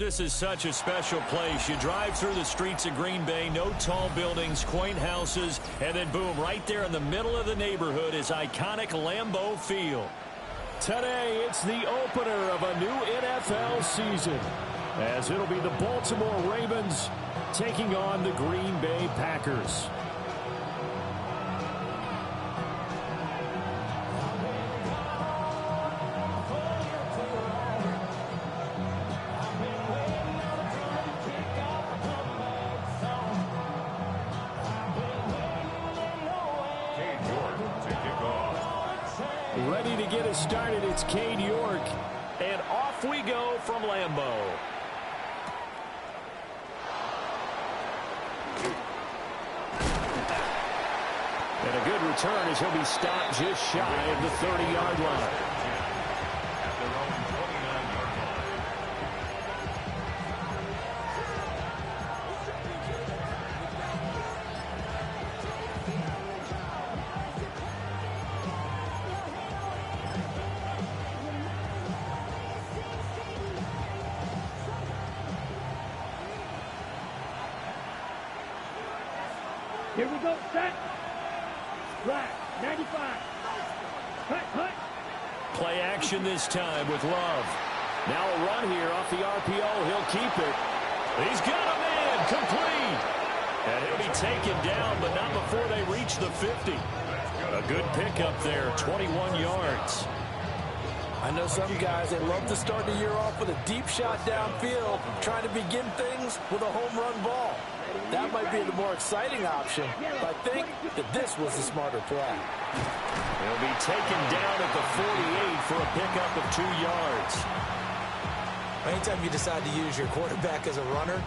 This is such a special place. You drive through the streets of Green Bay, no tall buildings, quaint houses, and then boom, right there in the middle of the neighborhood is iconic Lambeau Field. Today, it's the opener of a new NFL season, as it'll be the Baltimore Ravens taking on the Green Bay Packers. Ready to get us started, it's Cade York. And off we go from Lambeau. And a good return as he'll be stopped just shy of the 30-yard line. Here we go, set. Right, 95. Hut. Play action this time with Love. Now a run here off the RPO. He'll keep it. He's got a man complete. And he'll be taken down, but not before they reach the 50. A good pickup there, 21 yards. I know some guys, they love to start the year off with a deep shot downfield, trying to begin things with a home run ball. That might be the more exciting option, but I think that this was the smarter play. He'll be taken down at the 48 for a pickup of 2 yards. Anytime you decide to use your quarterback as a runner,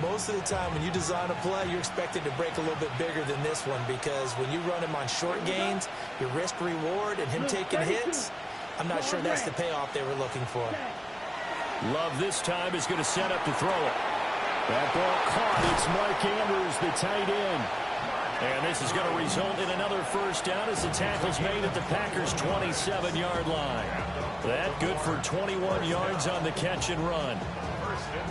most of the time when you design a play, you're expected to break a little bit bigger than this one, because when you run him on short gains, your risk-reward and him taking hits, I'm not sure that's the payoff they were looking for. Love this time is going to set up to throw it. That ball caught. It's Mark Andrews, the tight end. And this is going to result in another first down as the tackle's made at the Packers' 27-yard line. That good for 21 yards on the catch and run.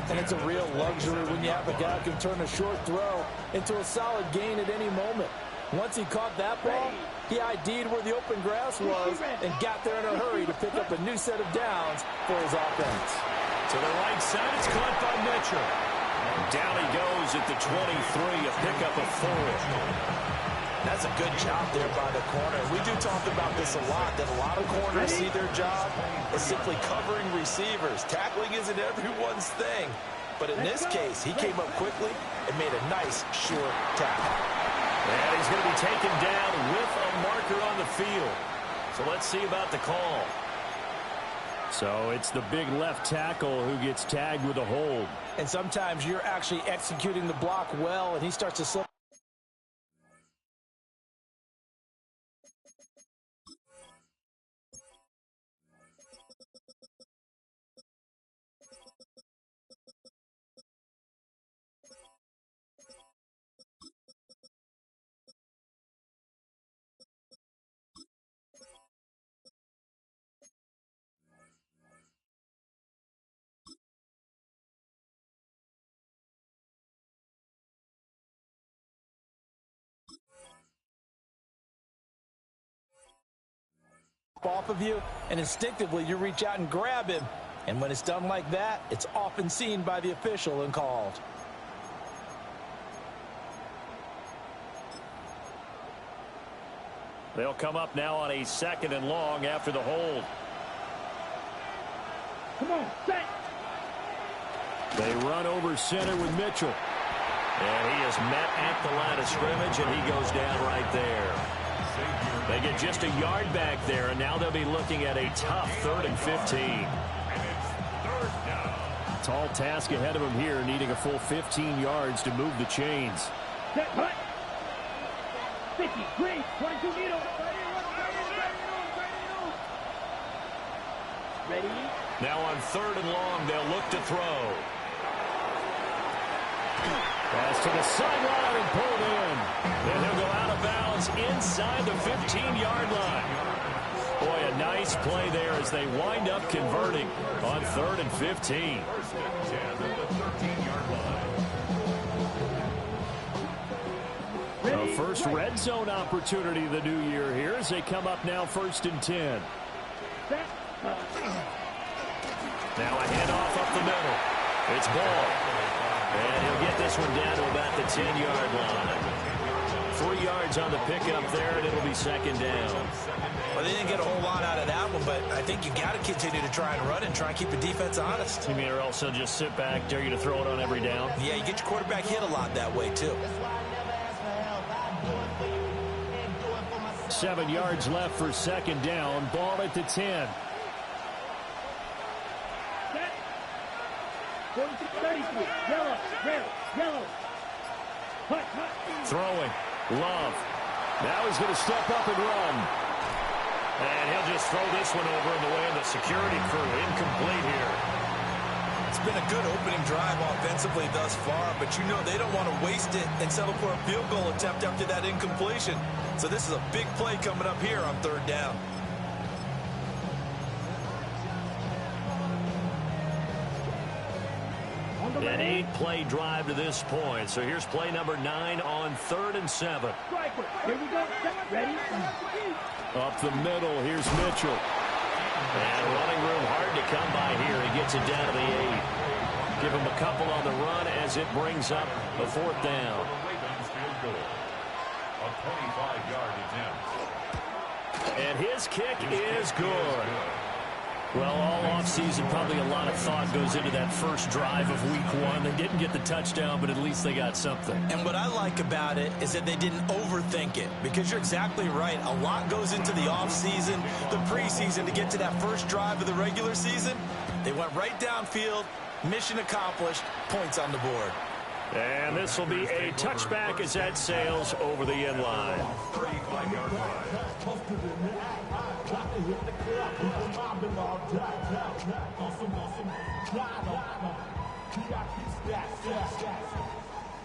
And it's a real luxury when you have a guy who can turn a short throw into a solid gain at any moment. Once he caught that ball, he ID'd where the open grass was and got there in a hurry to pick up a new set of downs for his offense. To the right side, it's caught by Mitchell. Down he goes at the 23, a pickup of 4. That's a good job there by the corner. We do talk about this a lot, that a lot of corners see their job as simply covering receivers. Tackling isn't everyone's thing. But in this case, he came up quickly and made a nice, sure tackle. And he's going to be taken down with a marker on the field. So let's see about the call. So it's the big left tackle who gets tagged with a hold. And sometimes you're actually executing the block well, and he starts to slip. Off of you, and instinctively you reach out and grab him, and when it's done like that, it's often seen by the official and called. They'll come up now on a 2nd and long after the hold. Come on, set. They run over center with Mitchell, and he is met at the line of scrimmage, and he goes down right there. They get just a yard back there, and now they'll be looking at a tough 3rd and 15. Tall task ahead of him here, needing a full 15 yards to move the chains. Set, hut. 50, green, 22 needle. Ready? Now on 3rd and long, they'll look to throw. Pass to the sideline and pulled in. Then he'll go out of bounds inside the 15-yard line. Boy, a nice play there as they wind up converting on 3rd and 15. The first red zone opportunity of the new year here as they come up now 1st and 10. Now a handoff up the middle. It's Ball. And he'll get this one down to about the 10-yard line. 3 yards on the pickup there, and it'll be 2nd down. Well, they didn't get a whole lot out of that one, but I think you got to continue to try and run and try and keep the defense honest. You mean, or else they'll just sit back, dare you to throw it on every down? Yeah, you get your quarterback hit a lot that way, too. 7 yards left for 2nd down. Ball at the 10. 46-33. Yellow, red, yellow. Hut. Throwing. Love. Now he's going to step up and run. And he'll just throw this one over in the way of the security crew. Incomplete here. It's been a good opening drive offensively thus far, but you know they don't want to waste it and settle for a field goal attempt after that incompletion. So this is a big play coming up here on 3rd down. An 8-play drive to this point. So here's play number 9 on 3rd and 7. Here we go. Ready? Up the middle, here's Mitchell. And running room hard to come by here. He gets it down to the 8. Give him a couple on the run as it brings up the 4th down. A 25-yard attempt. And his kick is good. Well, all offseason, probably a lot of thought goes into that first drive of week 1. They didn't get the touchdown, but at least they got something. And what I like about it is that they didn't overthink it, because you're exactly right. A lot goes into the offseason, the preseason to get to that first drive of the regular season. They went right downfield, mission accomplished, points on the board. And this will be a touchback as that sails over the end line. 35-yard line.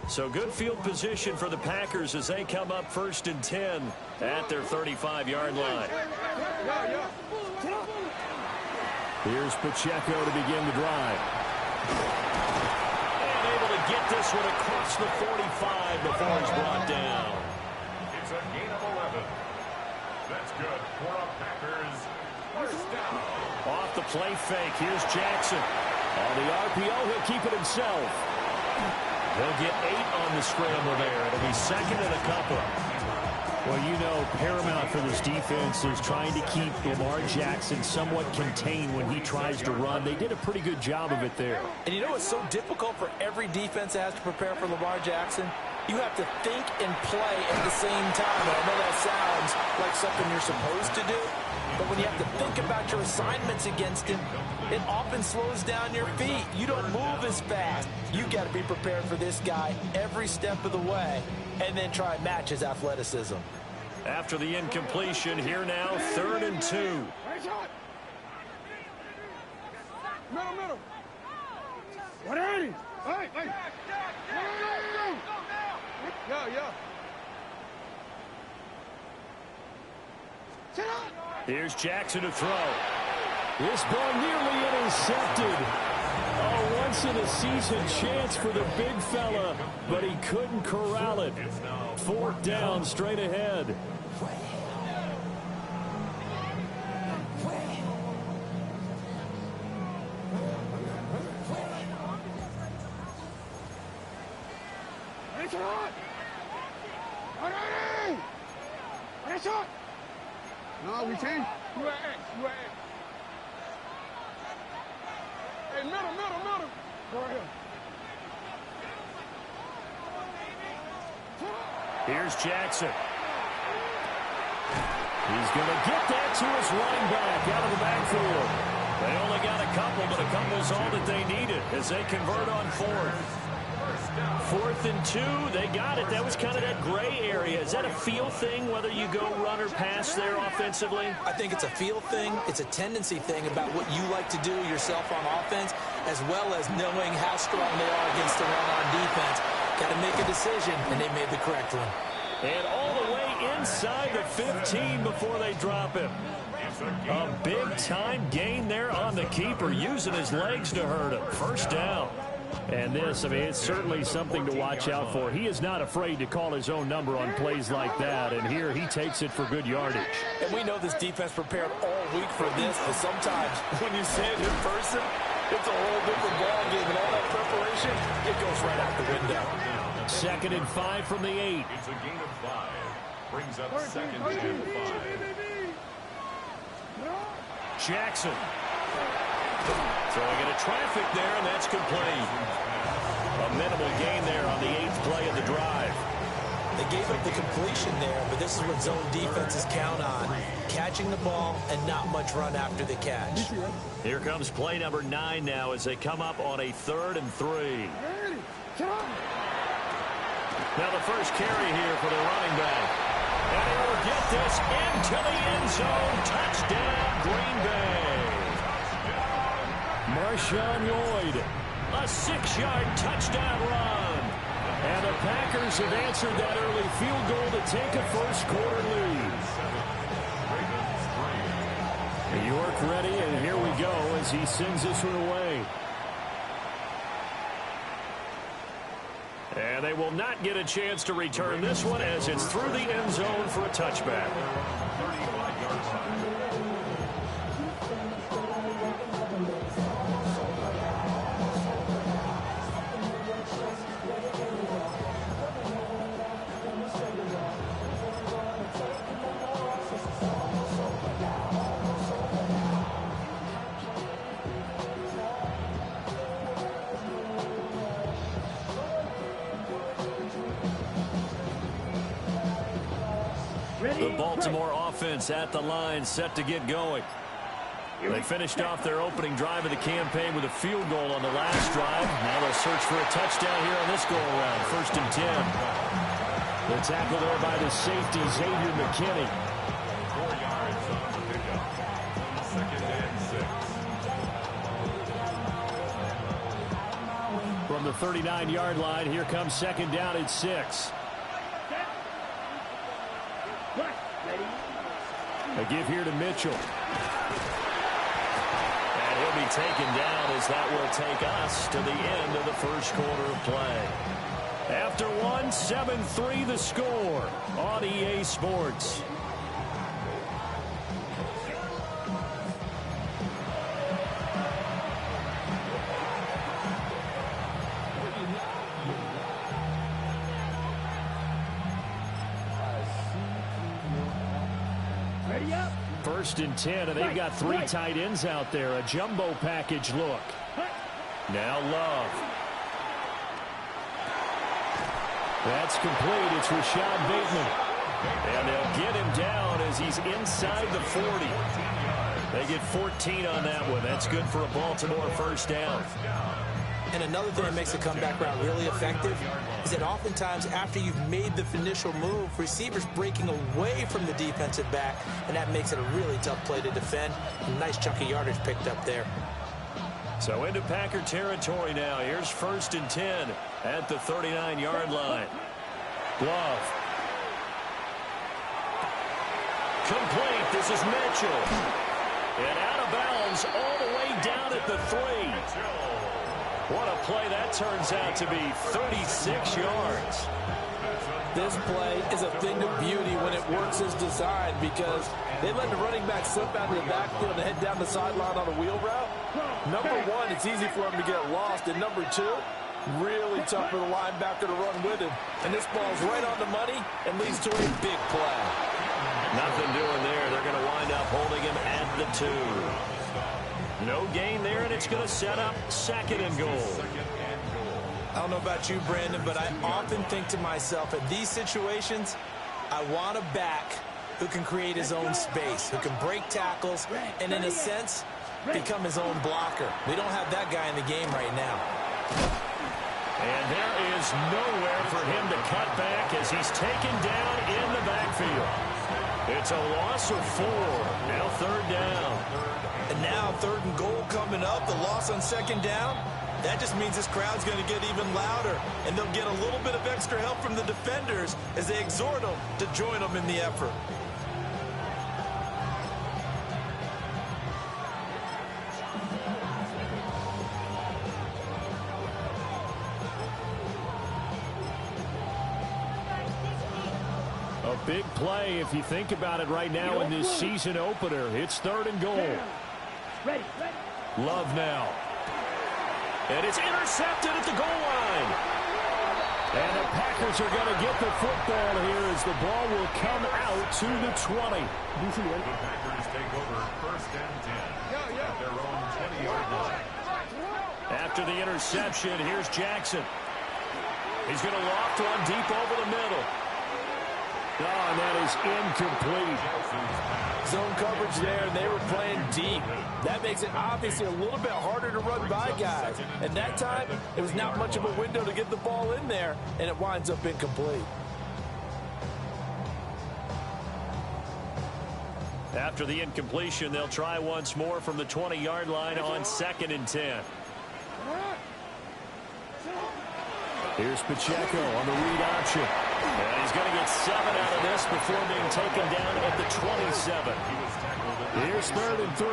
So good field position for the Packers as they come up 1st and 10 at their 35-yard line. Here's Pacheco to begin the drive. And able to get this one across the 45 before he's brought down. It's a gain of 11. That's good for a Packers first down. Off the play fake, here's Jackson. On the RPO, he'll keep it himself. They'll get 8 on the scramble there. It'll be 2nd and a couple. Well, you know, paramount for this defense is trying to keep Lamar Jackson somewhat contained when he tries to run. They did a pretty good job of it there. And you know what's so difficult for every defense that has to prepare for Lamar Jackson? You have to think and play at the same time. And I know that sounds like something you're supposed to do, but when you have to think about your assignments against him, it often slows down your feet. You don't move as fast. You got to be prepared for this guy every step of the way and then try and match his athleticism. After the incompletion, here now, 3rd and 2. Middle. What are you? Hey. Yeah. Here's Jackson to throw. This ball nearly intercepted. Oh, once-in-a-season chance for the big fella, but he couldn't corral it. 4th down, straight ahead. No, we change. You at X. Hey, middle. Go ahead. Here's Jackson. He's going to get that to his running back out of the backfield. They only got a couple, but a couple's all that they needed as they convert on 4th. 4th and 2, they got it. That was kind of that gray area. Is that a feel thing, whether you go run or pass there offensively? I think it's a feel thing. It's a tendency thing about what you like to do yourself on offense, as well as knowing how strong they are against the run on defense. Got to make a decision, and they made the correct one. And all the way inside the 15 before they drop him. A big-time gain there on the keeper, using his legs to hurt him. First down. And this, I mean, it's certainly something to watch out for. He is not afraid to call his own number on plays like that, and here he takes it for good yardage. And we know this defense prepared all week for this, but sometimes when you see it in person, it's a whole different ball game, and all that preparation, it goes right out the window. 2nd and 5 from the 8. It's a gain of 5. Brings up 2nd and 5. Jackson. Throwing into traffic there, and that's complete. A minimal gain there on the 8th play of the drive. They gave up the completion there, but this is what zone defenses count on. Catching the ball and not much run after the catch. Here comes play number 9 now as they come up on a 3rd and 3. Now the first carry here for the running back. And he will get this into the end zone. Touchdown, Green Bay. Marshawn Lloyd, a 6-yard touchdown run. And the Packers have answered that early field goal to take a first-quarter lead. York ready, and here we go as he sends this one away. And they will not get a chance to return this one as it's through the end zone for a touchback. 35-yard line. The Baltimore offense at the line, set to get going. They finished off their opening drive of the campaign with a field goal on the last drive. Now they'll search for a touchdown here on this go-around. 1st and 10. The tackle there by the safety, Xavier McKinney. 4 yards on the pickup. 2nd and 6. From the 39-yard line, here comes 2nd down at 6. A give here to Mitchell. And he'll be taken down as that will take us to the end of the first quarter of play. After 1, 7-3 the score on EA Sports. First and 10, and they've got 3 tight ends out there. A jumbo package look. Now Love. That's complete. It's Rashad Bateman. And they'll get him down as he's inside the 40. They get 14 on that one. That's good for a Baltimore first down. And another thing that makes the comeback route really effective is that oftentimes after you've made the initial move, receivers breaking away from the defensive back, and that makes it a really tough play to defend. A nice chunk of yardage picked up there. So into Packer territory now. Here's 1st and 10 at the 39-yard line. Love. Complete. This is Mitchell. And out of bounds all the way down at the 3. What a play that turns out to be, 36 yards. This play is a thing of beauty when it works as designed because they let the running back slip out of the backfield and head down the sideline on a wheel route. Number 1, it's easy for him to get lost. And number 2, really tough for the linebacker to run with him. And this ball's right on the money and leads to a big play. Nothing doing there. They're going to wind up holding him at the 2. No gain there, and it's going to set up 2nd and goal. I don't know about you, Brandon, but I often think to myself, in these situations, I want a back who can create his own space, who can break tackles, and in a sense, become his own blocker. We don't have that guy in the game right now. And there is nowhere for him to cut back as he's taken down in the backfield. It's a loss of 4. Now 3rd down. And now 3rd and goal coming up. The loss on 2nd down. That just means this crowd's going to get even louder. And they'll get a little bit of extra help from the defenders as they exhort them to join them in the effort. big play if you think about it right now in this season opener. It's 3rd and goal. Ready. Love now. And it's intercepted at the goal line. And the Packers are going to get the football here as the ball will come out to the 20. The Packers take over 1st and 10 at their own 20-yard line. After the interception, here's Jackson. He's going to loft one deep over the middle. Oh, and that is incomplete. Zone coverage there, and they were playing deep. That makes it obviously a little bit harder to run by guys. And that time, it was not much of a window to get the ball in there, and it winds up incomplete. After the incompletion, they'll try once more from the 20-yard line on 2nd and 10. Here's Pacheco on the read option. And he's going to get 7 out of this before being taken down at the 27. Here's 3rd and 3.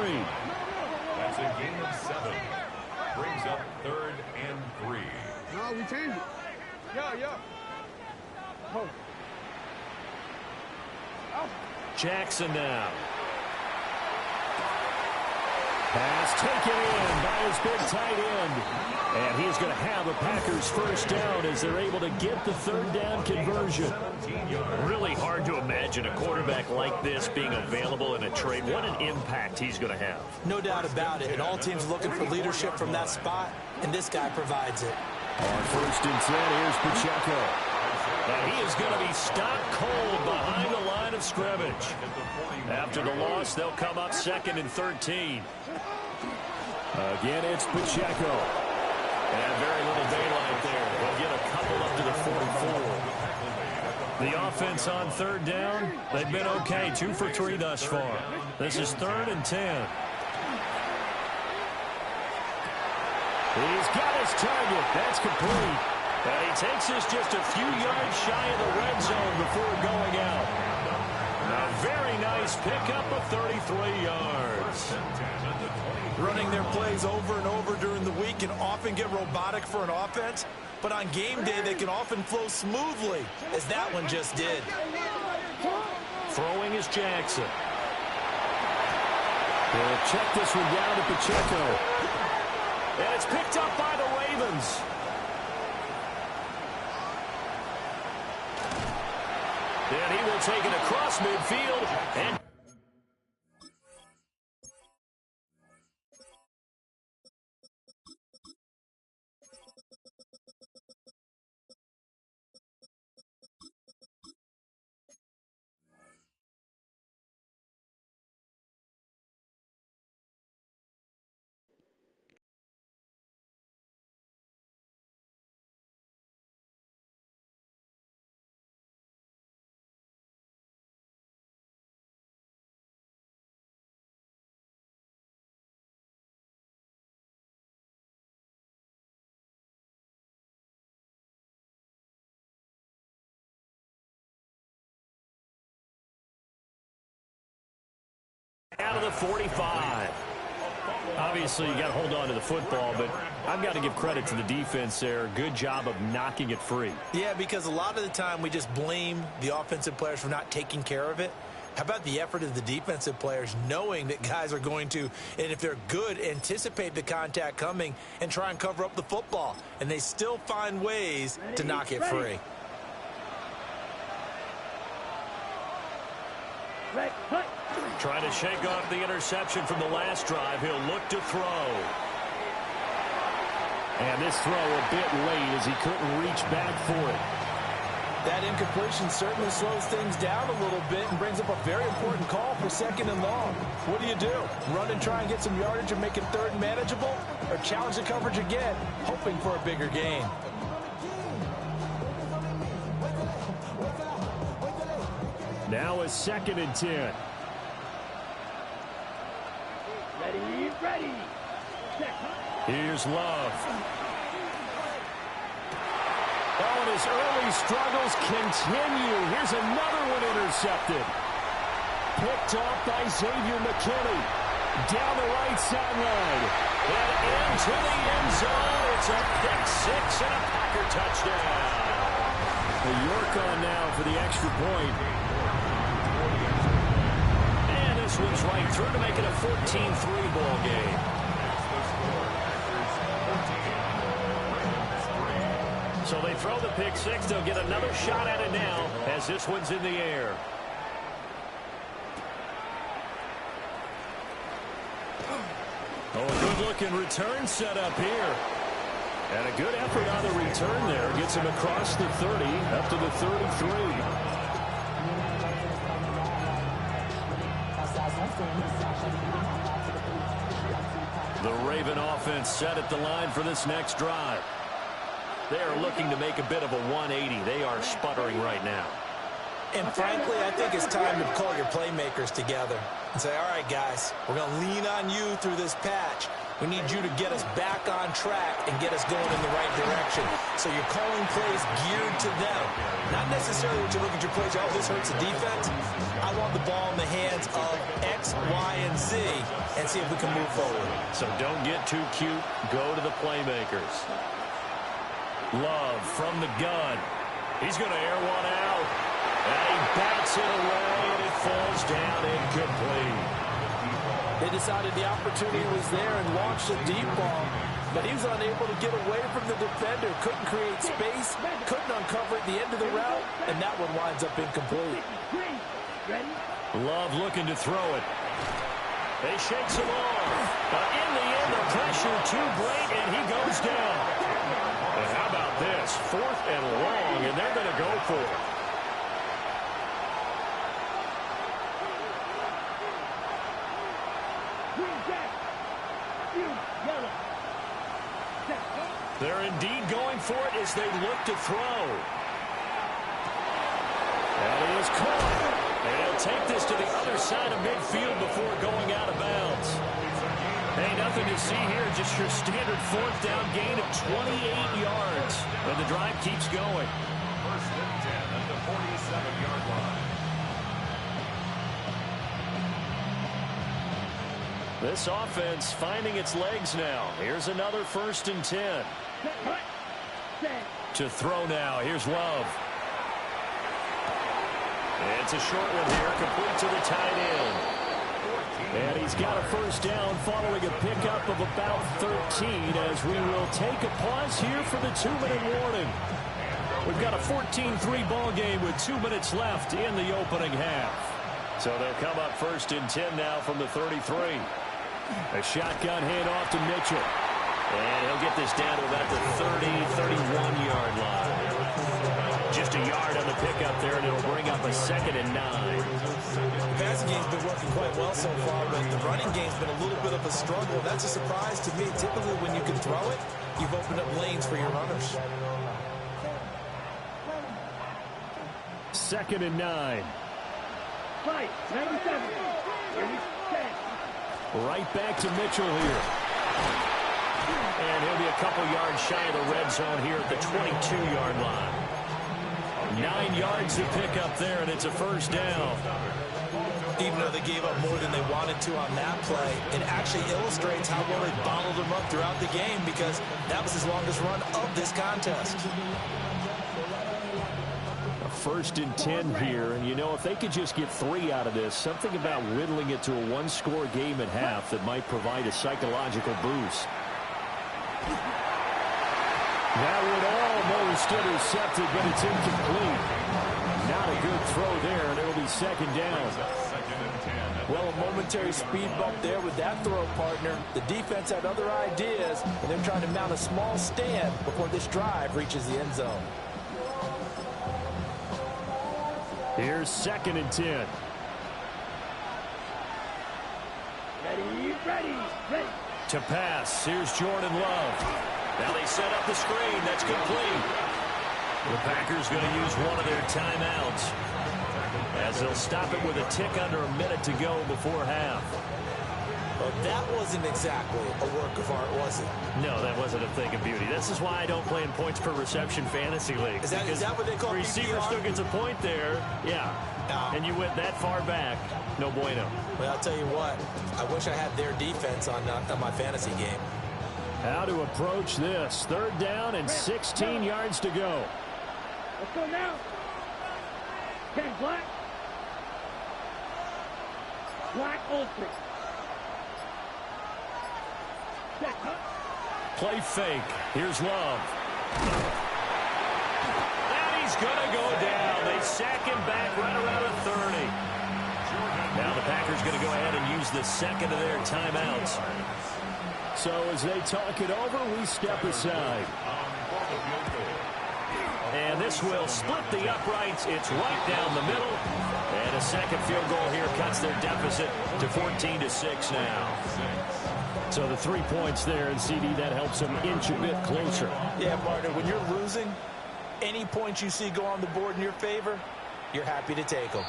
That's a gain of 7. Brings up 3rd and 3. No, we changed it. Yeah. Oh. Jackson now. Pass taken in by his big tight end. And he's going to have a Packers first down as they're able to get the 3rd down conversion. Really hard to imagine a quarterback like this being available in a trade. What an impact he's going to have. No doubt about it. And all teams looking for leadership from that spot, and this guy provides it. On 1st and 10, here's Pacheco. And he is going to be stopped cold behind the line of scrimmage. After the loss, they'll come up 2nd and 13. Again, it's Pacheco. And very little daylight there. They'll get a couple up to the 44. The offense on 3rd down, they've been okay. 2 for 3 thus far. This is 3rd and 10. He's got his target. That's complete. And he takes us just a few yards shy of the red zone before going out. A very nice pickup of 33 yards. Running their plays over and over during the week can often get robotic for an offense, but on game day they can often flow smoothly, as that one just did. Throwing is Jackson. They'll check this one down to Pacheco. And it's picked up by the Ravens. And he will take it across midfield. And out of the 45. Obviously, you got to hold on to the football, but I've got to give credit to the defense there. Good job of knocking it free. Yeah, because a lot of the time we just blame the offensive players for not taking care of it. How about the effort of the defensive players knowing that guys are going to, and if they're good, anticipate the contact coming and try and cover up the football. And they still find ways to knock it free. Trying to shake off the interception from the last drive. He'll look to throw. And this throw a bit late as he couldn't reach back for it. That incompletion certainly slows things down a little bit and brings up a very important call for 2nd and long. What do? Run and try and get some yardage and make it 3rd manageable? Or challenge the coverage again, hoping for a bigger gain? Now a 2nd and 10. Ready. Here's Love. Oh, and his early struggles continue. Here's another one intercepted. Picked off by Xavier McKinney. Down the right sideline. And into the end zone. It's a pick 6 and a Packer touchdown. The York on now for the extra point. moves right through to make it a 14-3 ball game. So they throw the pick six. They'll get another shot at it now as this one's in the air. Oh, a good-looking return set up here. And a good effort on the return there. Gets him across the 30, up to the 33. The Raven offense set at the line for this next drive. They are looking to make a bit of a 180. They are sputtering right now. And frankly, I think it's time to call your playmakers together and say, all right, guys, we're going to lean on you through this patch. We need you to get us back on track and get us going in the right direction. So you're calling plays geared to them. Not necessarily when you look at your plays, oh, this hurts the defense. I want the ball in the hands of X, Y, and Z and see if we can move forward. So don't get too cute. Go to the playmakers. Love from the gun. He's going to air one out. And he bats it away, and it falls down incomplete. They decided the opportunity was there and launched a deep ball, but he was unable to get away from the defender, couldn't create space, couldn't uncover at the end of the route, and that one winds up incomplete. Love looking to throw it. They shakes him off. But in the end, the pressure too great, and he goes down. And how about this? 4th and long, and they're going to go for it. They're indeed going for it as they look to throw. And he is caught. And he'll take this to the other side of midfield before going out of bounds. Hey, nothing to see here. Just your standard 4th down gain of 28 yards. And the drive keeps going. 1st and 10 at the 47-yard line. This offense finding its legs now. Here's another 1st and 10. To throw now. Here's Love. It's a short one here, complete to the tight end. And he's got a 1st down following a pickup of about 13 as we will take a pause here for the 2-minute warning. We've got a 14-3 ball game with 2 minutes left in the opening half. So they'll come up 1st and 10 now from the 33. A shotgun handoff to Mitchell. And he'll get this down to about the 30, 31-yard line. Just a yard on the pickup there, and it'll bring up a 2nd and 9. The passing game's been working quite well so far, but the running game's been a little bit of a struggle. That's a surprise to me. Typically, when you can throw it, you've opened up lanes for your runners. 2nd and 9. Fight, 97. Right back to Mitchell here. And he'll be a couple yards shy of the red zone here at the 22-yard line. 9 yards to pick up there, and it's a 1st down. Even though they gave up more than they wanted to on that play, it actually illustrates how well they bottled them up throughout the game because that was his longest run of this contest. A 1st and 10 here, and you know, if they could just get 3 out of this, something about whittling it to a 1-score game at half that might provide a psychological boost. That would almost intercepted, but it's incomplete. Not a good throw there, and it'll be 2nd down. Well, a momentary speed bump there with that throw, partner. The defense had other ideas, and they're trying to mount a small stand before this drive reaches the end zone. Here's 2nd and 10. Ready. To pass, here's Jordan Love. Now they set up the screen. That's complete. The Packers going to use one of their timeouts as they'll stop it with a tick under a minute to go before half. But that wasn't exactly a work of art, was it? No, that wasn't a thing of beauty. This is why I don't play in points per reception fantasy league. Is that what they call receiver PPR? still gets a point there. Yeah. And you went that far back. No bueno. Well, I'll tell you what. I wish I had their defense on my fantasy game. How to approach this. 3rd down and 16 yards to go. Let's go now. 10 black. Black Ultra. Play fake. Here's Love. And he's going to go down. They sack him back right around the 30. Now the Packers going to go ahead and use the second of their timeouts. So as they talk it over, we step aside. And this will split the uprights. It's right down the middle. And a second field goal here cuts their deficit to 14-6 now. So the 3 points there, and CD, that helps them inch a bit closer. Yeah, Martin, when you're losing, any points you see go on the board in your favor, you're happy to take them.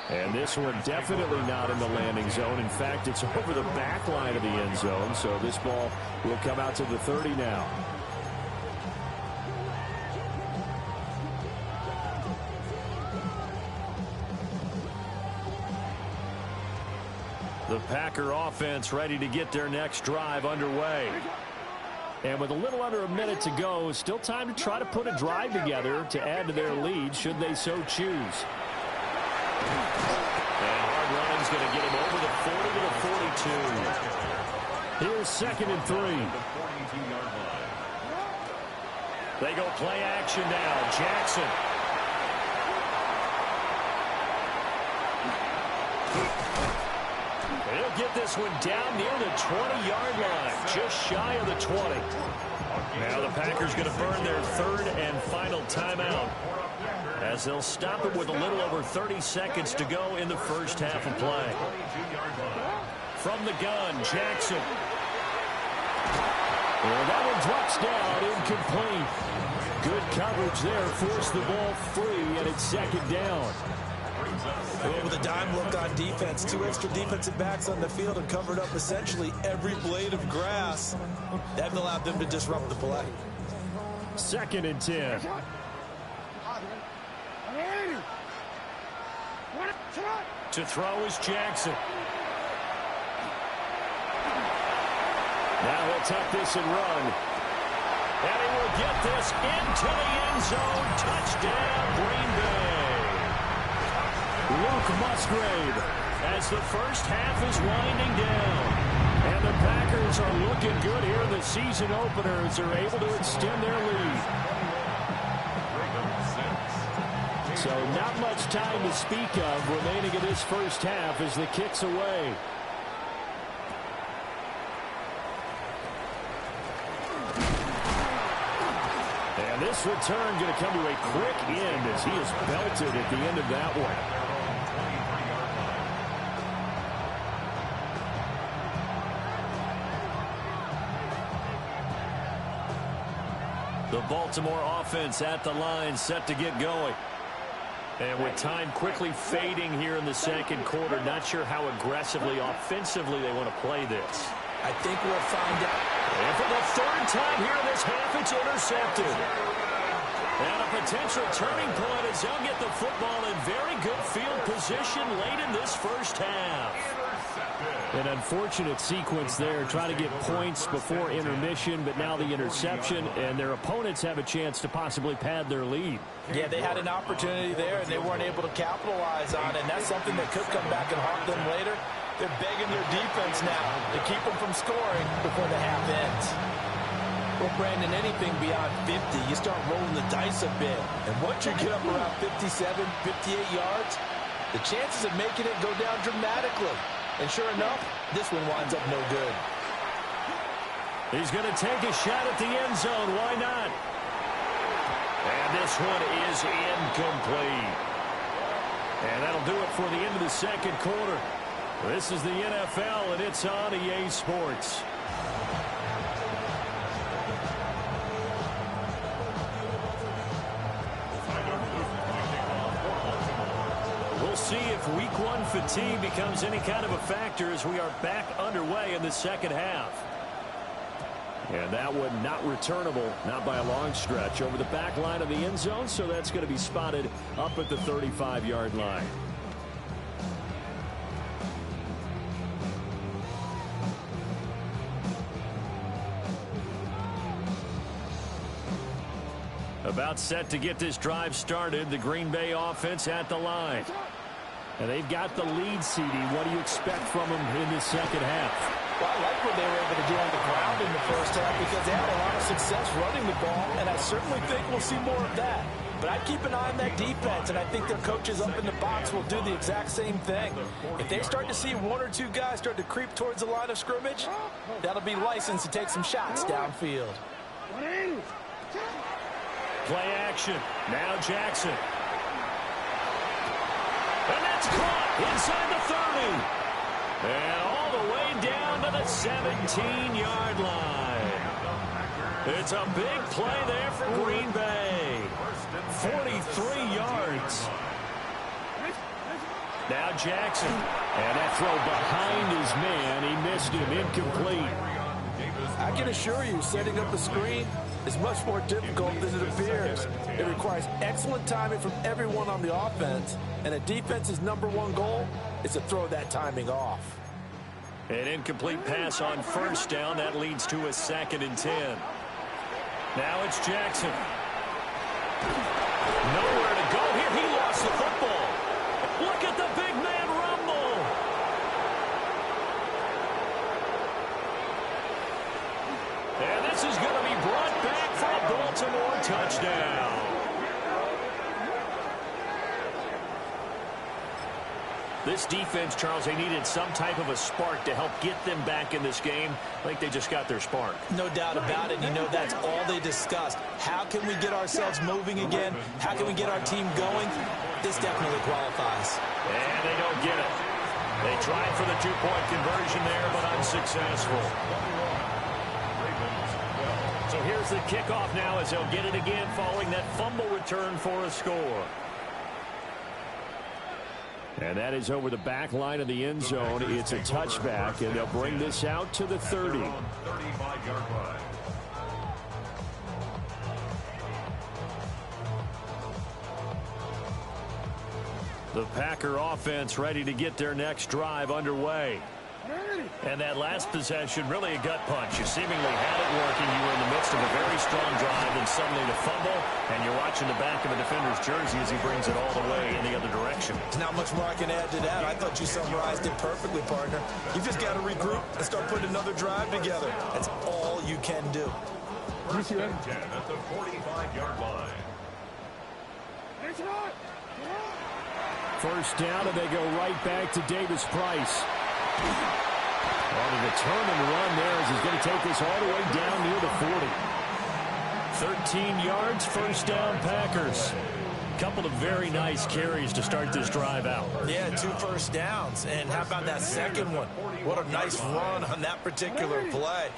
And this one definitely not in the landing zone. In fact, it's over the back line of the end zone. So this ball will come out to the 30 now. The Packer offense ready to get their next drive underway. And with a little under a minute to go, still time to try to put a drive together to add to their lead should they so choose. And hard running's going to get him over the 40 to the 42. Here's 2nd and 3. They go play action now. Jackson. He'll get this one down near the 20-yard line, just shy of the 20. Now the Packers going to burn their 3rd and final timeout, as they'll stop it with a little over 30 seconds to go in the first half of play. From the gun, Jackson. Well, that one drops down, incomplete. Good coverage there, forced the ball free, and it's 2nd down. Well, with a dime look on defense, 2 extra defensive backs on the field and covered up essentially every blade of grass. That allowed them to disrupt the play. 2nd and 10. To throw is Jackson. Now he'll tuck this and run. And he will get this into the end zone. Touchdown, Green Bay. Luke Musgrave, as the first half is winding down. And the Packers are looking good here in the season opener as they're able to extend their lead. So not much time to speak of remaining in this first half as the kick's away. And this return going to come to a quick end as he is belted at the end of that one. The Baltimore offense at the line, set to get going. And with time quickly fading here in the second quarter, not sure how aggressively, offensively they want to play this. I think we'll find out. And for the 3rd time here in this half, it's intercepted. And a potential turning point as they'll get the football in very good field position late in this first half. An unfortunate sequence there, trying to get points before intermission, but now the interception, and their opponents have a chance to possibly pad their lead. Yeah, they had an opportunity there, and they weren't able to capitalize on it, and that's something that could come back and haunt them later. They're begging their defense now to keep them from scoring before the half ends. Well, Brandon, anything beyond 50, you start rolling the dice a bit. And once you get up around 57, 58 yards, the chances of making it go down dramatically. And sure enough, this one winds up no good. He's going to take a shot at the end zone. Why not? And this one is incomplete. And that'll do it for the end of the second quarter. This is the NFL, and it's on EA Sports. We'll see if Week 1 fatigue becomes any kind of a factor as we are back underway in the second half. And that one not returnable, not by a long stretch, over the back line of the end zone, so that's going to be spotted up at the 35-yard line. About set to get this drive started, the Green Bay offense at the line. And they've got the lead, CD. What do you expect from them in the second half? Well, I like what they were able to do on the ground in the first half because they had a lot of success running the ball, and I certainly think we'll see more of that. But I'd keep an eye on that defense, and I think their coaches up in the box will do the exact same thing. If they start to see one or two guys start to creep towards the line of scrimmage, that'll be licensed to take some shots downfield. Play action. Now Jackson. And that's caught inside the 30. And all the way down to the 17-yard line. It's a big play there for Green Bay. 43 yards. Now Jackson. And that throw behind his man. He missed him. Incomplete. I can assure you, setting up a screen is much more difficult than it appears. It requires excellent timing from everyone on the offense, and a defense's #1 goal is to throw that timing off. An incomplete pass on first down. That leads to a 2nd and 10. Now it's Jackson. Nowhere to go here. He lost the football. Look at the big man rumble. And this is going to be brought back for a Baltimore touchdown. This defense, Charles, they needed some type of a spark to help get them back in this game. I think they just got their spark. No doubt about it. You know, that's all they discussed. How can we get ourselves moving again? How can we get our team going? This definitely qualifies. And they don't get it. They tried for the 2-point conversion there, but unsuccessful. So here's the kickoff now as they'll get it again following that fumble return for a score. And that is over the back line of the end zone. It's a touchback, and they'll bring this out to the 30. 35-yard line. The Packer offense ready to get their next drive underway. And that last possession, really a gut punch. You seemingly had it working. You were in the midst of a very strong drive, and suddenly the fumble, and you're watching the back of a defender's jersey as he brings it all the way in the other direction. There's not much more I can add to that. I thought you summarized it perfectly, partner. You just got to regroup and start putting another drive together. That's all you can do. First and 10 at the 45-yard line. First down, and they go right back to Davis Price. On a determined run there as he's going to take this all the way down near the 40. 13 yards, first down, Packers. Couple of very nice carries to start this drive out. Yeah, 2 first downs. And how about that second one? What a nice run on that particular play.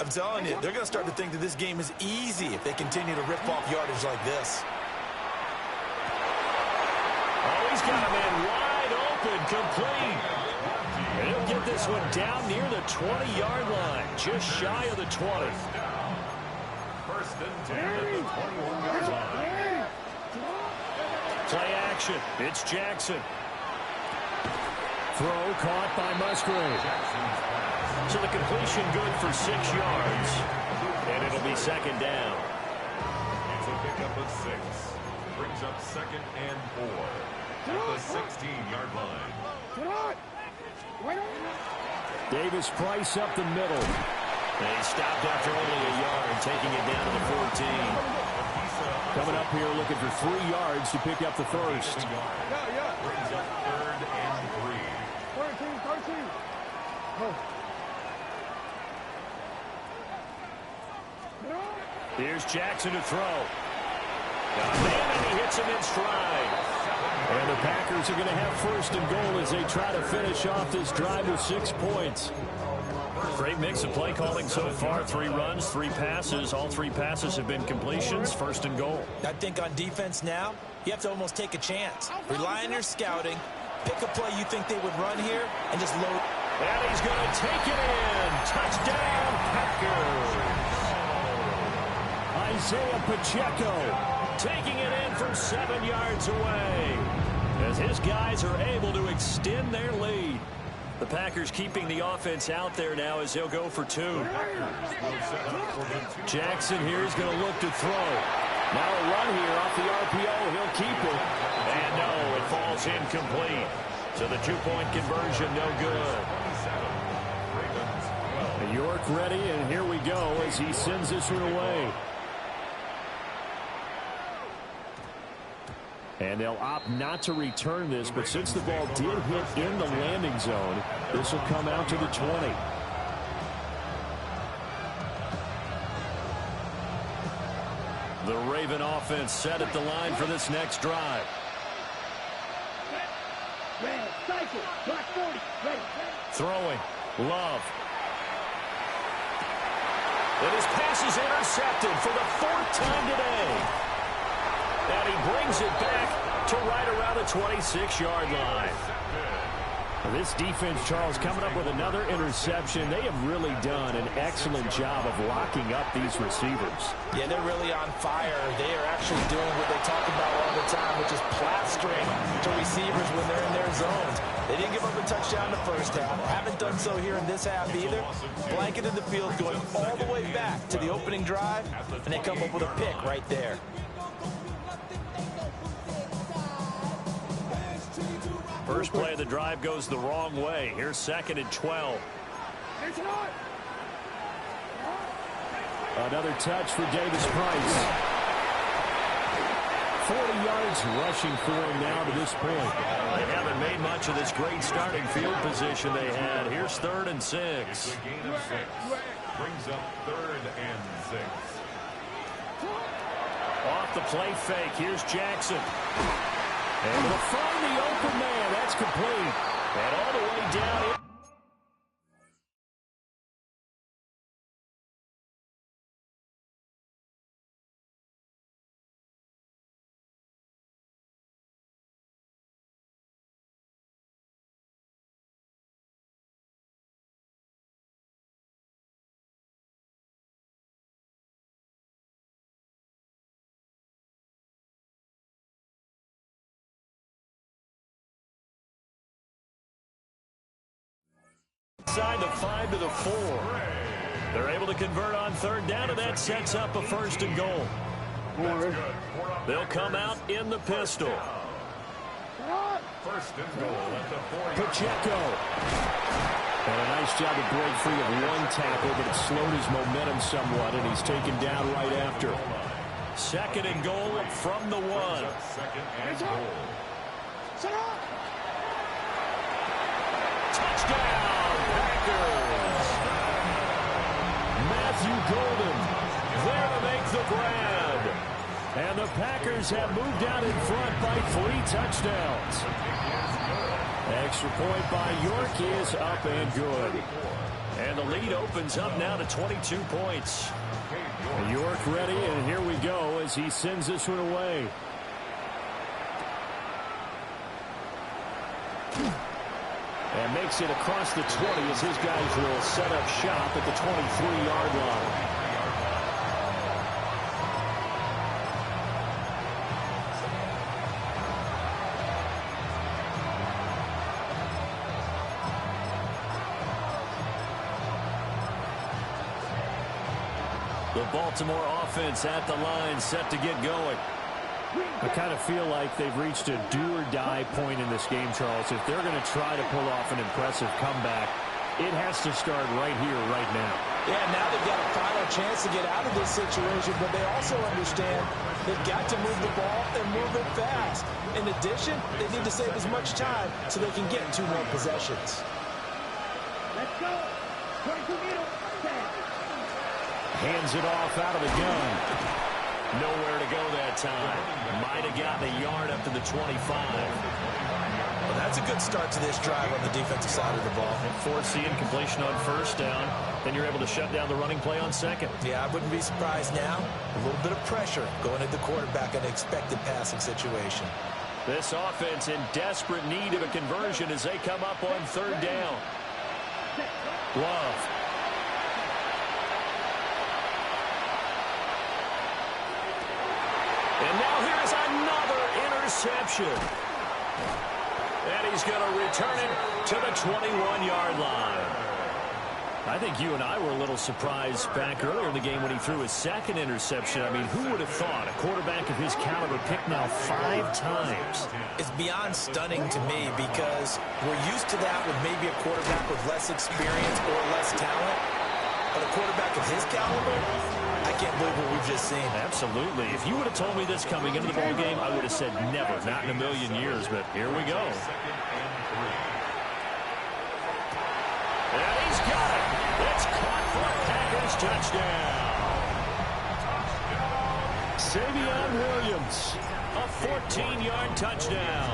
I'm telling you, they're going to start to think that this game is easy if they continue to rip off yardage like this. Oh, he's got a man wide open, complete. And he'll get this one down near the 20-yard line, just shy of the 20. First and 10 at the 21-yard line. Play action. It's Jackson. Throw caught by Musgrave. So the completion good for 6 yards. And it'll be second down. It's a pickup of 6. Brings up 2nd and 4 at the 16-yard line. Davis Price up the middle. They stopped after only a yard, taking it down to the 14. Coming up here looking for 3 yards to pick up the first. Brings up 3rd and 3. Here's Jackson to throw. And he hits him in stride. And the Packers are going to have first and goal as they try to finish off this drive with 6 points. Great mix of play calling so far. 3 runs, 3 passes. All 3 passes have been completions. First and goal. I think on defense now, you have to almost take a chance. Rely on your scouting. Pick a play you think they would run here and just load. And he's going to take it in. Touchdown, Packers. Isaiah Pacheco taking it in from 7 yards away as his guys are able to extend their lead. The Packers keeping the offense out there now as they'll go for 2. Jackson here is going to look to throw. Now a run here off the RPO. He'll keep it. And no, it falls incomplete. So the two-point conversion, no good. York ready, and here we go as he sends this one away. And they'll opt not to return this, but since the ball did hit in the landing zone, this will come out to the 20. The Raven offense set at the line for this next drive. Red, cycle, black 40, ready. Throwing, Love. And his pass is intercepted for the 4th time today. And he brings it back to right around the 26-yard line. This defense, Charles, coming up with another interception. They have really done an excellent job of locking up these receivers. Yeah, they're really on fire. They are actually doing what they talk about all the time, which is plastering to receivers when they're in their zones. They didn't give up a touchdown the first half. Haven't done so here in this half either. Blanket in the field going all the way back to the opening drive, and they come up with a pick right there. First play of the drive goes the wrong way. Here's 2nd and 12. Another touch for Davis Price. 40 yards rushing for him now to this point. They haven't made much of this great starting field position they had. Here's 3rd and 6. A gain of 6. Brings up 3rd and 6. Off the play fake. Here's Jackson. And will find the open man. That's complete. And all the way down. Inside the 5 to the 4. They're able to convert on 3rd down, and that sets up a 1st and goal. They'll come out in the pistol. 1st and goal at the 40. Pacheco. And a nice job to break free of one tackle, but it slowed his momentum somewhat, and he's taken down right after. 2nd and goal from the 1. 2nd and goal. Touchdown, Packers. Matthew Golden There to make the grab. And the Packers have moved out in front by 3 touchdowns. Extra point by York is up and good. And the lead opens up now to 22 points. York ready, and here we go as he sends this one away. And makes it across the 20 as his guys will set up shop at the 23-yard line. The Baltimore offense at the line, set to get going. I kind of feel like they've reached a do-or-die point in this game, Charles. If they're going to try to pull off an impressive comeback, it has to start right here, right now. Yeah, now they've got a final chance to get out of this situation, but they also understand they've got to move the ball and move it fast. In addition, they need to save as much time so they can get 2 more possessions. Let's go. 22 meters. Hands it off out of the gun. Nowhere to go that time. Might have gotten a yard up to the 25. Well, that's a good start to this drive on the defensive side of the ball. And forcing completion on 1st down. Then you're able to shut down the running play on 2nd. Yeah, I wouldn't be surprised now. A little bit of pressure going at the quarterback in an expected passing situation. This offense in desperate need of a conversion as they come up on 3rd down. Love. And now here's another interception. And he's going to return it to the 21-yard line. I think you and I were a little surprised back earlier in the game when he threw his second interception. I mean, who would have thought a quarterback of his caliber picked now 5 times? It's beyond stunning to me because we're used to that with maybe a quarterback with less experience or less talent. But a quarterback of his caliber, I can't believe what we've just seen. Absolutely. If you would have told me this coming into the ballgame, I would have said never, not in a million years. But here we go. And he's got it. It's caught for a Packers touchdown. Savion Williams, a 14-yard touchdown.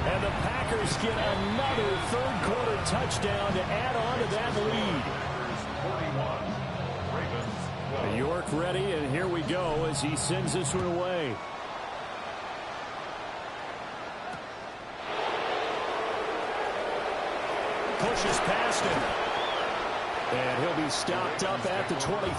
And the Packers get another third-quarter touchdown to add on to that lead. York ready, and here we go as he sends this one away. Pushes past him. And he'll be stopped up at the 25.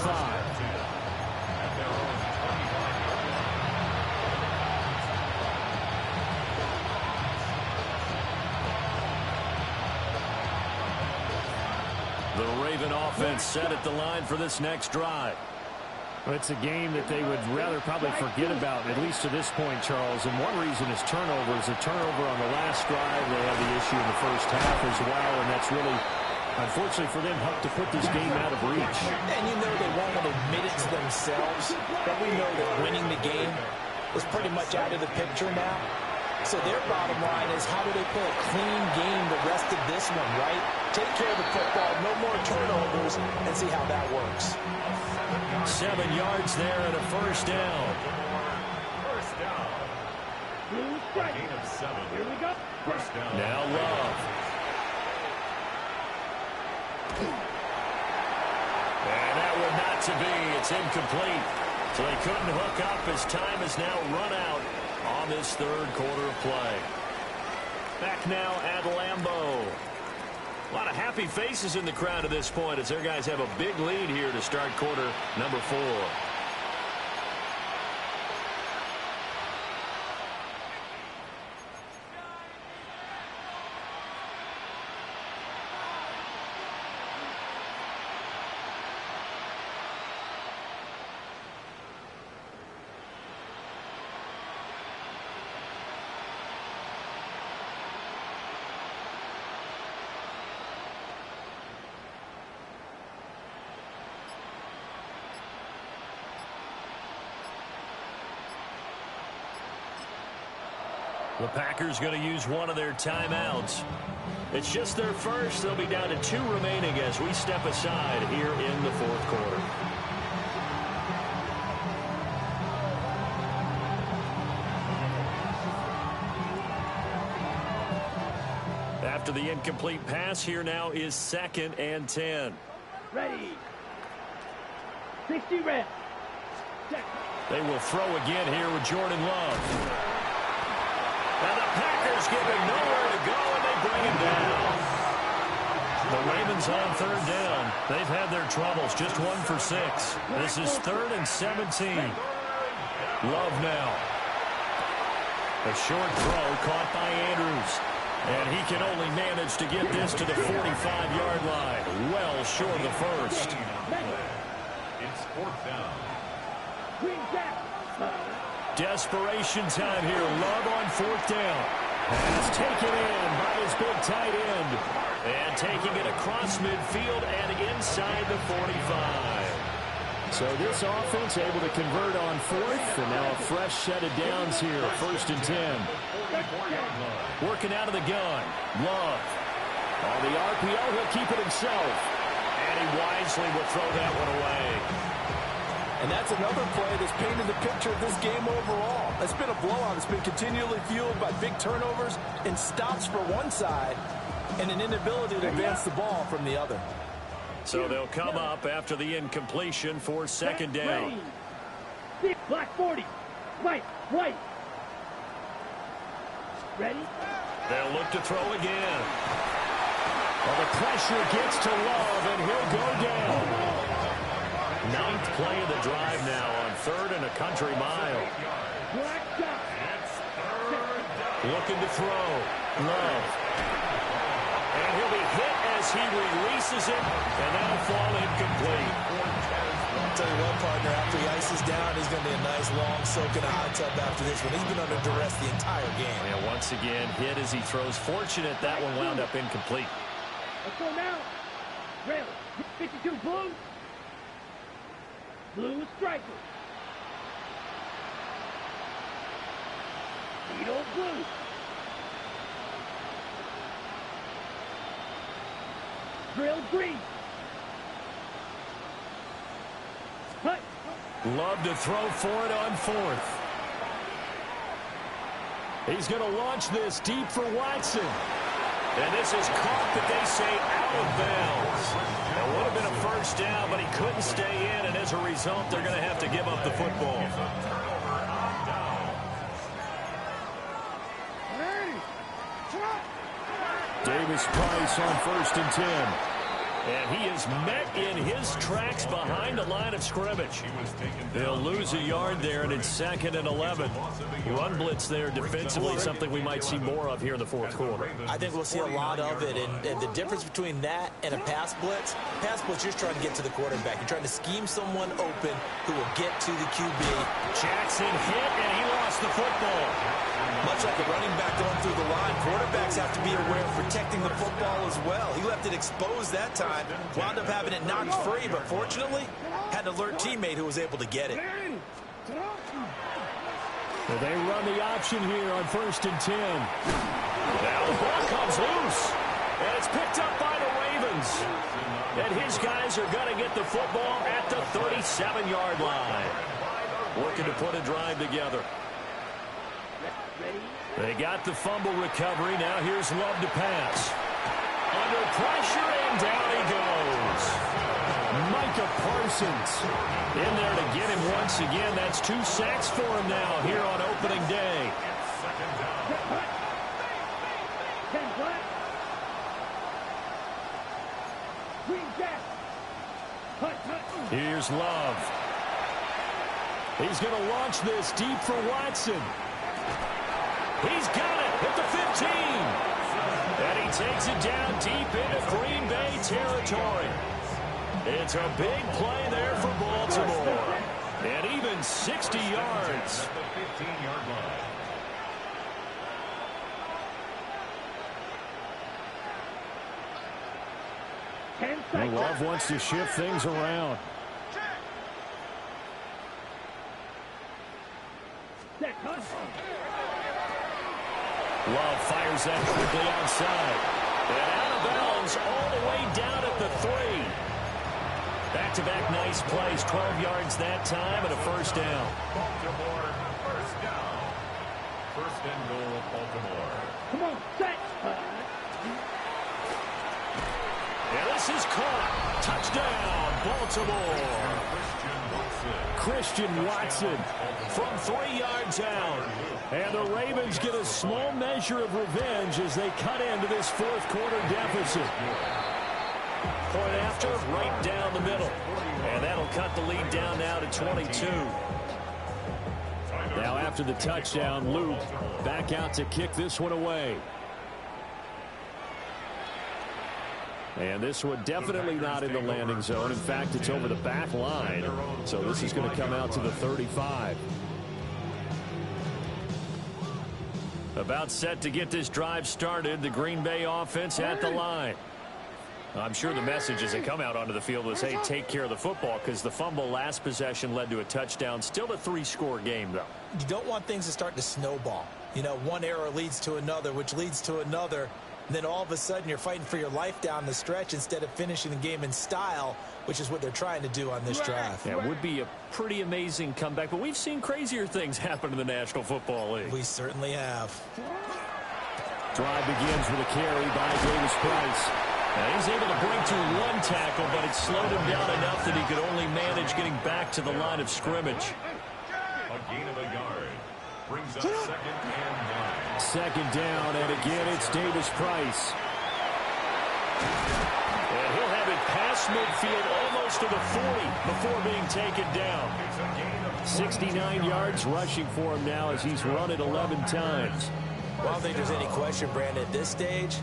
The Raven offense set at the line for this next drive. Well, it's a game that they would rather probably forget about, at least to this point, Charles. And one reason is turnovers. A turnover on the last drive. They had the issue in the first half as well, and that's really, unfortunately for them, helped to put this game out of reach. And you know they won't want to admit it to themselves, but we know that winning the game is pretty much out of the picture now. So their bottom line is, how do they play a clean game the rest of this one, right? Take care of the football, no more turnovers, and see how that works. 7 yards there and a first down. First down. Gain of 7. Here we go. First down. Now Love. And that one not to be. It's incomplete. So they couldn't hook up as time is now run out on this third quarter of play. Back now at Lambeau. A lot of happy faces in the crowd at this point as their guys have a big lead here to start quarter number 4. The Packers going to use one of their timeouts. It's just their first. They'll be down to 2 remaining as we step aside here in the fourth quarter. After the incomplete pass, here now is 2nd and 10. Ready. 60 red. They will throw again here with Jordan Love. And the Packers give him nowhere to go, and they bring him down. The Ravens on 3rd down. They've had their troubles, just 1 for 6. This is 3rd and 17. Love now. A short throw caught by Andrews. And he can only manage to get this to the 45-yard line. Well short of the first. It's 4th down. Desperation time here. Love on 4th down. Pass taken in by his big tight end. And taking it across midfield and inside the 45. So this offense able to convert on 4th, and now a fresh set of downs here. 1st and 10. Working out of the gun. Love. On the RPO, he'll keep it himself. And he wisely will throw that one away. And that's another play that's painted the picture of this game overall. It's been a blowout. It's been continually fueled by big turnovers and stops for one side and an inability to advance the ball from the other. So they'll come up after the incompletion for 2nd down. Black 40. White. Ready? They'll look to throw again. Well, the pressure gets to Love, and he'll go down. 9th play of the drive now on 3rd and a country mile. Looking to throw. Love. And he'll be hit as he releases misses it, and that'll fall incomplete. I'll tell you what, partner, after he ices down, he's going to be a nice, long soak in a hot tub after this one. He's been under duress the entire game. And once again, hit as he throws. Fortunate that one wound up incomplete. Let's go now. Rail. 52 blue. Blue striker. Vito blue. Drill green. Cut. Love to throw for it on fourth. He's going to launch this deep for Watson. And this is caught, but they say out of bounds. It would have been a first down, but he couldn't stay in, and as a result, they're going to have to give up the football. Davis Price on 1st and 10. And he is met in his tracks behind the line of scrimmage. They'll lose a yard there, and it's 2nd and 11. Run blitz there defensively, something we might see more of here in the fourth quarter. I think we'll see a lot of it, and the difference between that and a pass blitz, you're just trying to get to the quarterback. You're trying to scheme someone open who will get to the QB. Jackson hit, and he lost the football. Much like a running back going through the line, quarterbacks have to be aware of protecting the football as well. He left it exposed that time, wound up having it knocked free, but fortunately, had an alert teammate who was able to get it. They run the option here on 1st and 10. Now the ball comes loose, and it's picked up by the Ravens. And his guys are going to get the football at the 37-yard line. Working to put a drive together. They got the fumble recovery. Now here's Love to pass. Under pressure, and down he goes. Micah Parsons In there to get him once again. That's 2 sacks for him now here on opening day. Here's Love. He's going to launch this deep for Watson. He's got it at the 15. And he takes it down deep into Green Bay territory. It's a big play there for Baltimore. And even 60 yards. The 15-yard line. Love wants to shift things around. Love fires that quickly outside. And out of bounds all the way down at the 3. Back-to-back nice plays. 12 yards that time and a first down. Baltimore, first down. First and goal, Baltimore. Come on, set. And this is caught. Touchdown, Baltimore. Christian Watson From 3 yards out. and the Ravens get a small measure of revenge as they cut into this fourth quarter deficit. Point after, right down the middle. And that'll cut the lead down now to 22. Now after the touchdown, Luke back out to kick this one away. And this one definitely not in the landing zone. In fact, it's over the back line. So this is going to come out to the 35. About set to get this drive started. The Green Bay offense at the line. I'm sure the message as they come out onto the field was, hey, take care of the football, because the fumble last possession led to a touchdown. Still a 3-score game, though. You don't want things to start to snowball. You know, one error leads to another, which leads to another. And then all of a sudden you're fighting for your life down the stretch instead of finishing the game in style, which is what they're trying to do on this drive. Yeah, it would be a pretty amazing comeback, but we've seen crazier things happen in the National Football League. We certainly have. Drive begins with a carry by Davis Price. Now he's able to break through 1 tackle, but it slowed him down enough that he could only manage getting back to the line of scrimmage. A gain of a yard. Brings up 2nd and 9. Second down, and again it's Davis Price. And he'll have it past midfield almost to the 40 before being taken down. 69 yards rushing for him now as he's run it 11 times. Well, I don't think there's any question, Brandon, at this stage.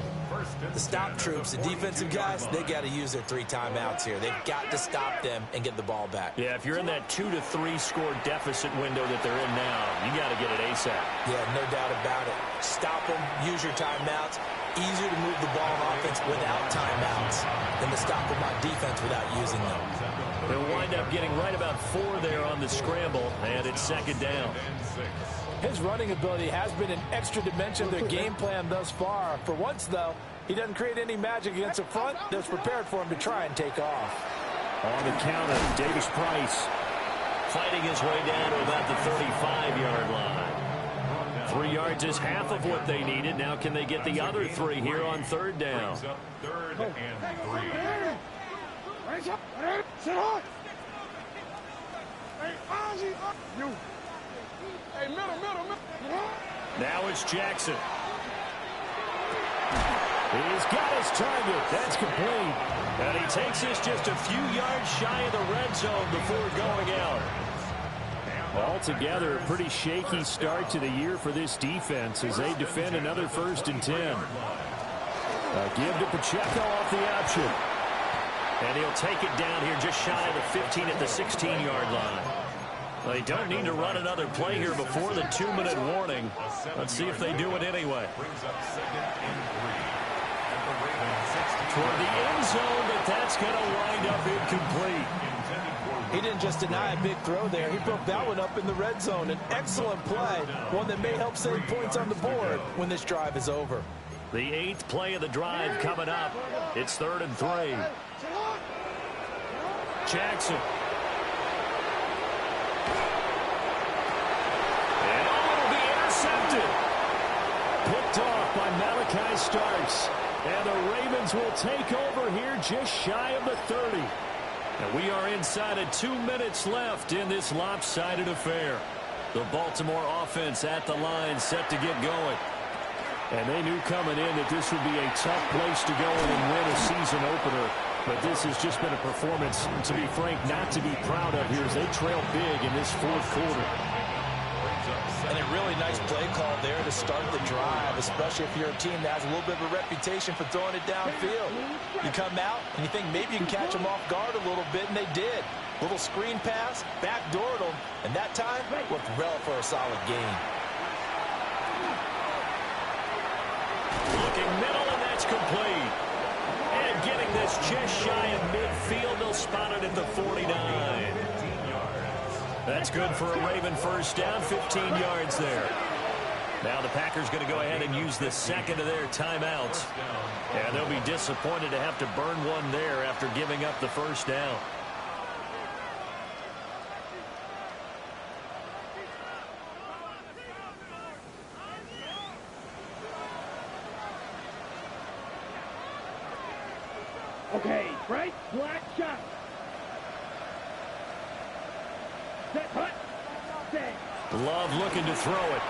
The stop troops, the defensive guys, they got to use their 3 timeouts here. They've got to stop them and get the ball back. Yeah, if you're in that 2 to 3 score deficit window that they're in now, you got to get it ASAP. Yeah, no doubt about it. Stop them, use your timeouts. Easier to move the ball on offense without timeouts than to stop them on defense without using them. They'll wind up getting right about 4 there on the scramble, and it's second down. His running ability has been an extra dimension of their game plan thus far. For once, though, he doesn't create any magic against a front that's prepared for him to try and take off. On the counter, Davis-Price. Fighting his way down to about the 35-yard line. 3 yards is half of what they needed. Now can they get the other 3 here on third down? Third and 3. Now it's Jackson. He's got his target. That's complete. And he takes this just a few yards shy of the red zone before going out. Altogether, a pretty shaky start to the year for this defense as they defend another 1st and 10. A give to Pacheco off the option. And he'll take it down here just shy of the 15 at the 16-yard line. Well, they don't need to run another play here before the 2-minute warning. Let's see if they do it anyway. Toward the end zone, but that's going to wind up incomplete. He didn't just deny a big throw there. He broke that one up in the red zone. An excellent play, one that may help save points on the board when this drive is over. The 8th play of the drive coming up. It's 3rd and 3. Jackson. And it'll be intercepted. Picked off by Malachi Starks. And the Ravens will take over here just shy of the 30. And we are inside of 2 minutes left in this lopsided affair. The Baltimore offense at the line set to get going. And they knew coming in that this would be a tough place to go in and win a season opener. But this has just been a performance, to be frank, not to be proud of here as they trail big in this 4th quarter. And a really nice play call there to start the drive, especially if you're a team that has a little bit of a reputation for throwing it downfield. You come out and you think maybe you can catch them off guard a little bit, and they did. Little screen pass, backdoored them, and that time worked well for a solid gain. Looking middle, and that's complete. And getting this just shy of midfield, they'll spot it at the 49. That's good for a Raven first down, 15 yards there. Now the Packers going to go ahead and use the 2nd of their timeouts. And they'll be disappointed to have to burn one there after giving up the first down. Okay, right, black shot. Set, hut, stay. Love looking to throw it.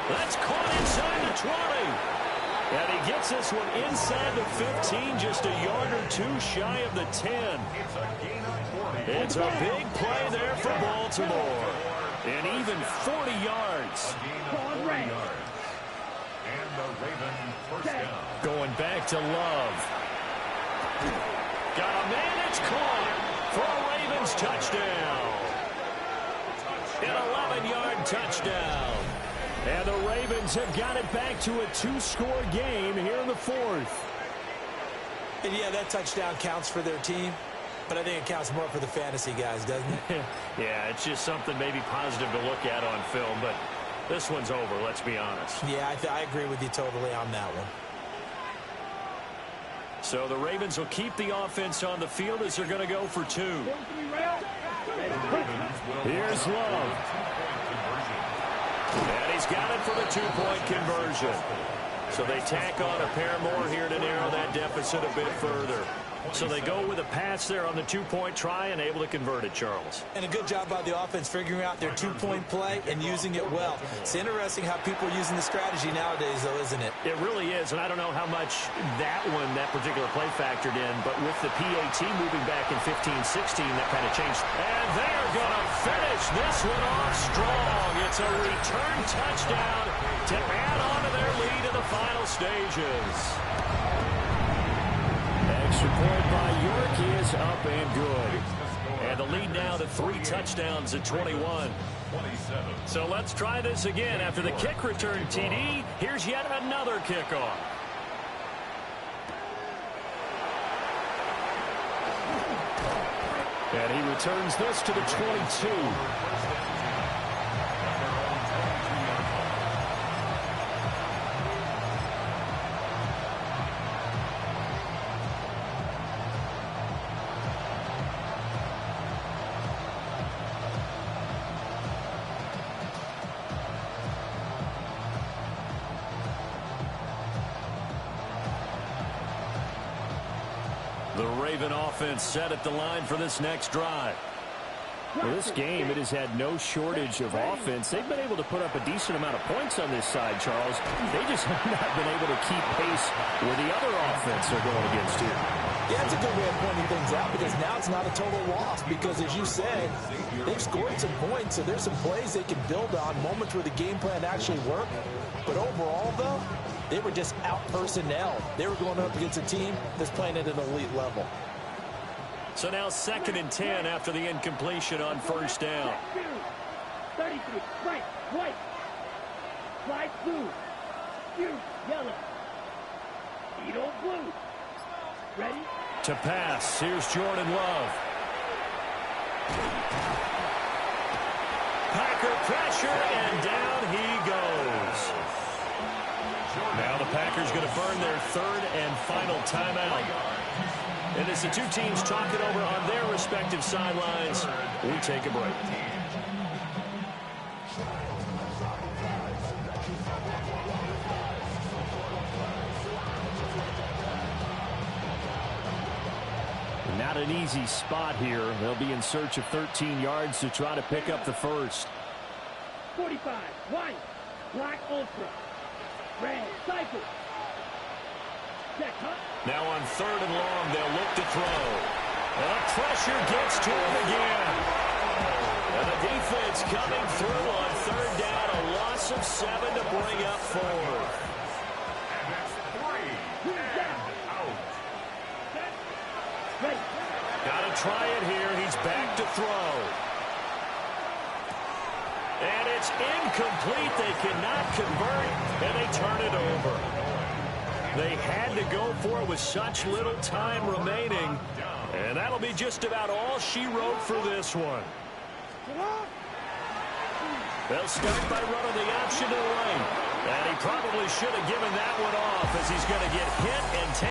That's caught inside the 20. And he gets this one inside the 15, just a yard or 2 shy of the 10. It's a big play there for Baltimore. And even 40 yards. And the Raven first down. Going back to Love. Got a man, it's caught for a Ravens touchdown. An 11-yard touchdown. And the Ravens have got it back to a 2-score game here in the 4th. And yeah, that touchdown counts for their team, but I think it counts more for the fantasy guys, doesn't it? Yeah, it's just something maybe positive to look at on film, but this one's over, let's be honest. Yeah, I agree with you totally on that one. So the Ravens will keep the offense on the field as they're going to go for 2. Here's Love. And he's got it for the 2-point conversion. So they tack on a pair more here to narrow that deficit a bit further. So they go with a pass there on the two-point try and able to convert it, Charles. And a good job by the offense figuring out their two-point play and using it well. It's interesting how people are using the strategy nowadays, though, isn't it? It really is, and I don't know how much that particular play factored in, but with the PAT moving back in 15-16, that kind of changed. And they're going to finish this one off strong. It's a return touchdown to add on to their lead in the final stages. Extra point by York is up and good. And the lead now to 3 touchdowns at 21. So let's try this again. After the kick return TD, here's yet another kickoff. And he returns this to the 22. The Raven offense set at the line for this next drive. Well, this game, it has had no shortage of offense. They've been able to put up a decent amount of points on this side, Charles. They just have not been able to keep pace where the other offense are going against here. Yeah, that's a good way of pointing things out because now it's not a total loss because, as you said, they've scored some points, so there's some plays they can build on, moments where the game plan actually worked. But overall, though, they were just out-personnel. They were going up against a team that's playing at an elite level. So now 2nd and 10 after the incompletion on first down. 33, right, white, slide blue, you, yellow, Edo blue. Ready? To pass, here's Jordan Love. Packer pressure, and down he goes. Now the Packers going to burn their 3rd and final timeout. And as the two teams talk it over on their respective sidelines, we take a break. Not an easy spot here. They'll be in search of 13 yards to try to pick up the first. 45, white, black ultra, red, cycle. Check, huh? Now on 3rd and long, they'll look to throw. And the pressure gets to him again. And the defense coming through on 3rd down. A loss of 7 to bring up 4. And that's 3. Out. Ready. Got to try it here. He's back to throw. And it's incomplete. They cannot convert, and they turn it over. They had to go for it with such little time remaining. And that'll be just about all she wrote for this one. They'll start by running the option to the right. And he probably should have given that one off as he's going to get hit and take